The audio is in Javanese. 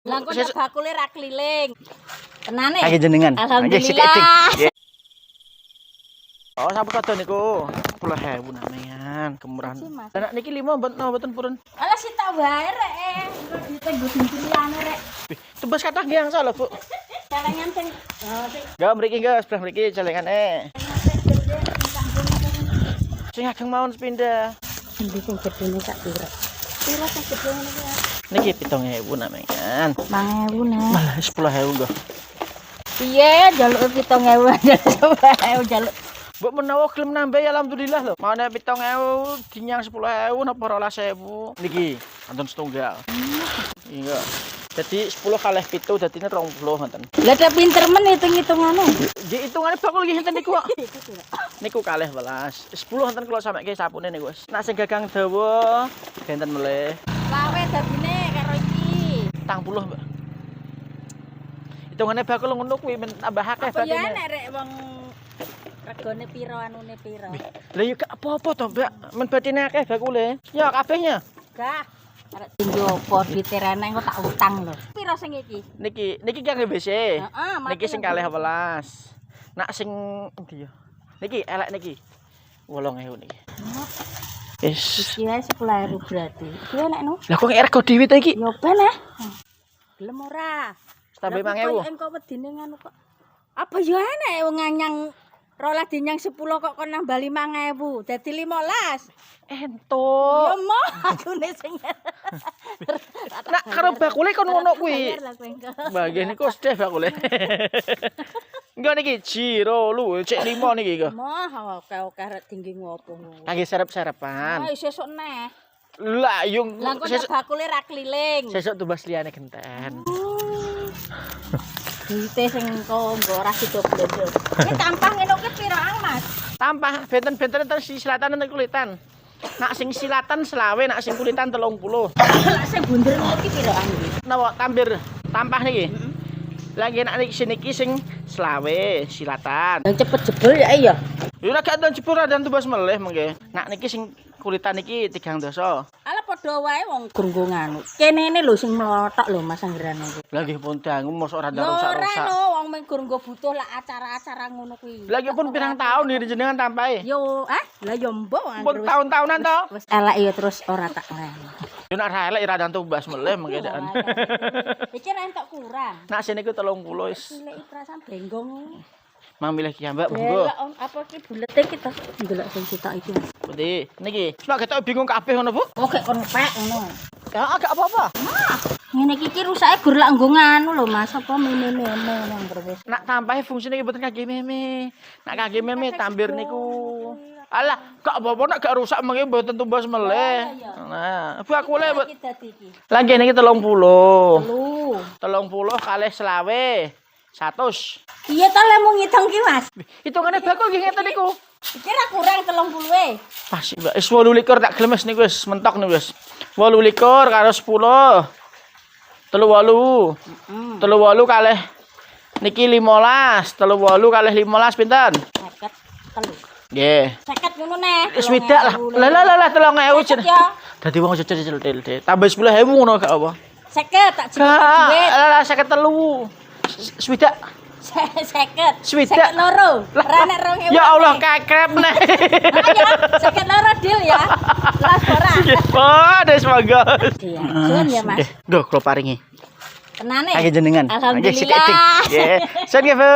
Lah kok bakule ra keliling. Tenane. Kaki jenengan. Alhamdulillah. Oh, sampun kadon niku. 10.000 namengan, kemurahan. Anak niki 5 mboten purun. Alah sik tak wae rek. Kok ditenggo sintiliane rek. Tebas kathah nggih angsal lho, Bu. Celengan sing Enggak mriki enggak, sebelah mriki celengane. Sing ageng mawon sepindah. endi sing gedene sak pira. Pira sing gedene iki? Niki 7.000 namengan. 5.000 nah. Malah 10.000 nggo. Piye njaluk 7.000 njaluk. Mbok menawa gelem nambah ya alhamdulillah lho. Mau nek 7.000 dinyang 10.000 napa 12.000. Niki wonten setunggal. Iya. Jadi 10 kalih 7 dadine 20 ngoten. Lah dak pinter men hitung-hitungane. Nggih hitungane bakul nggih enten niku kok. Niku kalih 11. 10 enten kula sampekke sapune niku wis. Nek sing gagang dawa benten melih. Lawe dadine karo iki. 40, Mbak. Hitungane bakul ngono kuwi men tambah akeh Apa ya batine. nek rek wong regane pira anune pira. Lah ya gak apa-apa to, Mbak. Men batine akeh bakule. Ya kabehnya. Gah. Arek tinggo apa duwite rene engko tak utang lho. Pira sing iki? Niki kangge BC. Heeh, Niki sing kalih 11. Nak sing endi ya? Niki elek niki. 8.000 niki. Wis. Iki wae 10.000 berarti. Iki enek no. Lah kok rego dhewe to iki? Yo ben ah. Gelem ora? Tambah Lah, kok 5.000. engko wedine ngono kok. Apa yo enek wong anyang 12 dinyang 10 kok kon nambah 5.000 dadi 15. Entuk. Yo mo akune sing. Nak karo bakule kon ngono kuwi. Bayar lah kowe engko. Bagian niku sedih bakule. Enggak niki jiro lu cek 5 niki kok. Moh oke rek tinggi ngopo ngono. Kangge serep-serepan. Ah sesuk neh. Lah yung Lah kok bakule ra keliling. sesuk tumbas liyane genten. Duite sing engko nggo ora didoblendo. Iki tampah ngene ki piraan, Mas? Tampah benten-benten enten silatan enten kulitan. Nak sing silatan selawe, nak sing kulitan 30. Lah sing bunder ngono ki piraan iki? Napa tampir tampah niki? Lagi nak niki siniki sing selawe silatan. Yang cepet jebol ya iya. Yo nek gak jebul dan tumbas melih mengke. Nak niki sing kulitan niki 3 dosa. Ala padha wae wong gunggung anu. Kene ini lho sing melotok lho Mas Anggrane iki. Lagi pun dangu mosok ora Ora rusak-rusak. lho wong mung gunggo butuh lah acara-acara ngono kuwi. Lagi pun pirang tahun nih jenengan tampahe. Yo, lah yo mbok Pun tahun-tahunan to. wis elek ya terus ora tak ngene. Yo nak ra elek ira dan tumbas melih mengke daan. Iki ra entuk kurang. Nak sini ku 30 wis. Cilik perasaan benggong. Mang milih ki Mbak, monggo. Delok apa ki bulete kita ndelok sing sitok iki. Putih. Niki, nek ketok bingung kabeh ngono, Bu. Oh gek kon pek ngono. Ya agak apa-apa. Ngene iki ki rusake gur lak nggo nganu lho Mas, apa meme-meme nang wis. Nak tampahe fungsine iki mboten kaki meme. Nak kaki meme tambir niku. Alah, gak apa-apa nek gak rusak mengke mboten tumbas melih. Nah, bakule mbok. Iki dadi iki. Lagi niki 30. Lu. 30 kalih selawe. 100. Iya to le mung ngitung ki Mas. Hitungane bakul nggih ngeten niku. Iki ra kurang 30 e. Pas Mbak, wis 28 tak glemes niku wis mentok niku wis. 28 karo 10. 38. 38 kalih niki 15. 38 kalih 15 pinten? 53. Nggih. 50 ngono neh. Wis widak lah. Lah 3.000 jen. Dadi wong cecil-cecil. Tambah 10.000 ngono gak apa. 50 tak jepit duit. Lah 53. Swidak. 50. Swidak. 50 loro. Ra nek 2000. Ya Allah kakrep neh. Ayo 50 loro deal ya. Las ora. Oh, des monggo. Iya. Sun ya Mas. Duh, kula paringi. Tenane. Kaki jenengan. Alhamdulillah. Nggih. Sun nggih, Bu.